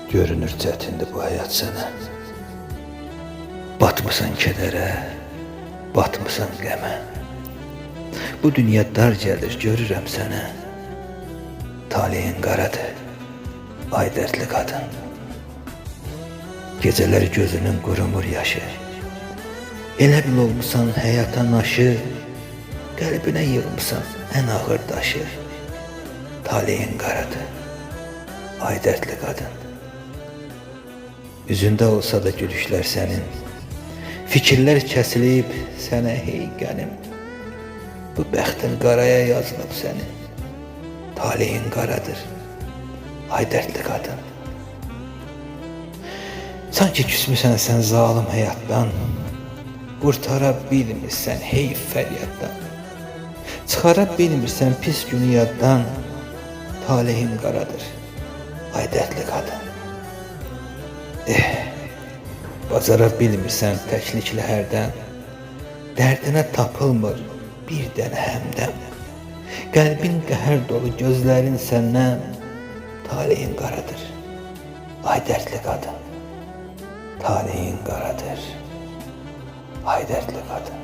Görünür çətindir bu həyat sənə. Batmısan kədərə, batmısan qəmə. Bu dünya dar gəlir, görürəm sənə. Taleyin qaradır, ay dərdli qadın. Gecələr gözünün qurumur yaşı. Elə bil olmusan həyata naşı, qəlbinə yığmısan ən ağır daşı. Taleyin qaradır, ay dərdli qadın. Üzündə olsa da gülüşlər sənin, fikirlər kəsilib sənə hey qənim. Bu bəxtin qaraya yazılıb sənin, taleyin qaradır, ay dərdli qadın. Sanki küsmüsən sən zalim həyatdan, qurtara bilmirsən heyf fəryaddan. Çıxara bilmirsən pis günü yaddan, taleyin qaradır, ay dərdli qadın. Bacara bilmirsən təkliklə hərdən, dərdinə tapılmır bir dənə həmdəm. Qəlbin qəhər dolu, gözlərin səndən, taleyin qaradır, ay dərdli qadın. Taleyin qaradır, ay dərdli qadın.